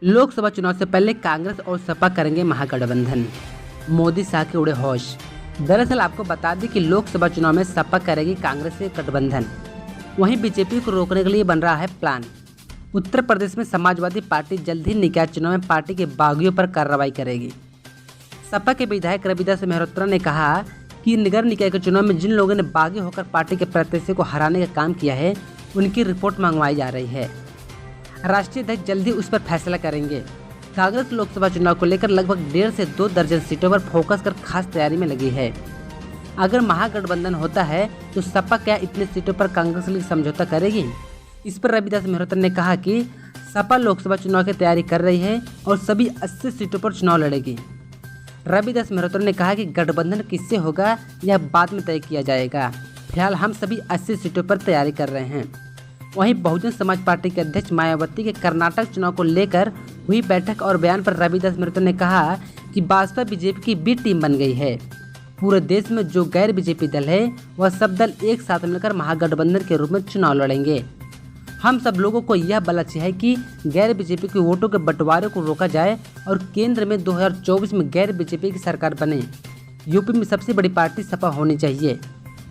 लोकसभा चुनाव से पहले कांग्रेस और सपा करेंगे महागठबंधन, मोदी शाह के उड़े होश। दरअसल आपको बता दें कि लोकसभा चुनाव में सपा करेगी कांग्रेस से गठबंधन, वहीं बीजेपी को रोकने के लिए बन रहा है प्लान। उत्तर प्रदेश में समाजवादी पार्टी जल्द ही निकाय चुनाव में पार्टी के बागियों पर कार्रवाई करेगी। सपा के विधायक रविदास मेहरोत्रा ने कहा कि नगर निकाय के चुनाव में जिन लोगों ने बागी होकर पार्टी के प्रत्याशी को हराने का काम किया है, उनकी रिपोर्ट मंगवाई जा रही है। राष्ट्रीय अध्यक्ष जल्द ही उस पर फैसला करेंगे। कांग्रेस लोकसभा चुनाव को लेकर लगभग 1.5 से 2 दर्जन सीटों पर फोकस कर खास तैयारी में लगी है। अगर महागठबंधन होता है तो सपा क्या इतने सीटों पर कांग्रेस के लिए समझौता करेगी? इस पर रविदास मेहरोत्रा ने कहा कि सपा लोकसभा चुनाव की तैयारी कर रही है और सभी 80 सीटों पर चुनाव लड़ेगी। रविदास मेहरोत्रा ने कहा कि गठबंधन किससे होगा यह बाद में तय किया जाएगा। फिलहाल हम सभी 80 सीटों पर तैयारी कर रहे हैं। वहीं बहुजन समाज पार्टी के अध्यक्ष मायावती के कर्नाटक चुनाव को लेकर हुई बैठक और बयान पर रविदास मेहरोत्रा ने कहा कि भाजपा बीजेपी की बी टीम बन गई है। पूरे देश में जो गैर बीजेपी दल है वह सब दल एक साथ मिलकर महागठबंधन के रूप में चुनाव लड़ेंगे। हम सब लोगों को यह बल अच्छी है कि गैर बीजेपी के वोटों के बंटवारे को रोका जाए और केंद्र में 2024 में गैर बीजेपी की सरकार बने। यूपी में सबसे बड़ी पार्टी सपा होनी चाहिए।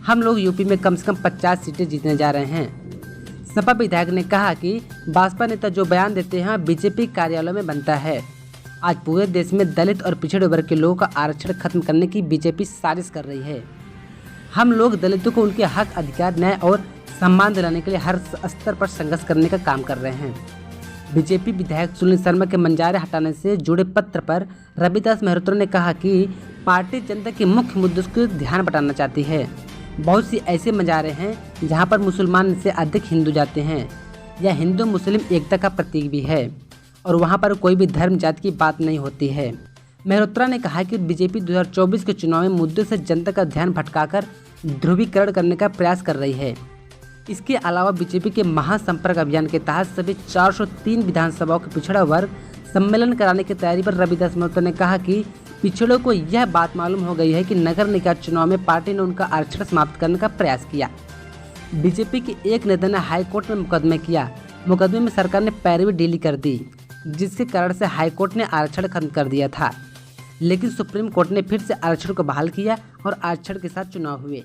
हम लोग यूपी में कम से कम 50 सीटें जीतने जा रहे हैं। सपा विधायक ने कहा कि भाजपा नेता जो बयान देते हैं बीजेपी कार्यालयों में बनता है। आज पूरे देश में दलित और पिछड़े वर्ग के लोगों का आरक्षण खत्म करने की बीजेपी साजिश कर रही है। हम लोग दलितों को उनके हक, अधिकार, न्याय और सम्मान दिलाने के लिए हर स्तर पर संघर्ष करने का काम कर रहे हैं। बीजेपी विधायक सुनील शर्मा के मंजारे हटाने से जुड़े पत्र पर रविदास मेहरोत्रा ने कहा कि पार्टी जनता के मुख्य मुद्दों को ध्यान बटाना चाहती है। बहुत सी ऐसे मंजारे हैं जहां पर मुसलमान से अधिक हिंदू जाते हैं। यह हिंदू मुस्लिम एकता का प्रतीक भी है और वहां पर कोई भी धर्म जाति की बात नहीं होती है। मेहरोत्रा ने कहा कि बीजेपी 2024 के चुनाव में मुद्दों से जनता का ध्यान भटकाकर ध्रुवीकरण करने का प्रयास कर रही है। इसके अलावा बीजेपी के महासंपर्क अभियान के तहत सभी 403 विधानसभाओं के पिछड़ा वर्ग सम्मेलन कराने की तैयारी पर रविदास मेहरोत्रा ने कहा कि पिछड़ों को यह बात मालूम हो गई है कि नगर निकाय चुनाव में पार्टी ने उनका आरक्षण समाप्त करने का प्रयास किया। बीजेपी के एक नेता ने हाईकोर्ट में मुकदमे किया। मुकदमे में सरकार ने पैरवी ढीली कर दी, जिसके कारण से हाईकोर्ट ने आरक्षण खत्म कर दिया था, लेकिन सुप्रीम कोर्ट ने फिर से आरक्षण को बहाल किया और आरक्षण के साथ चुनाव हुए।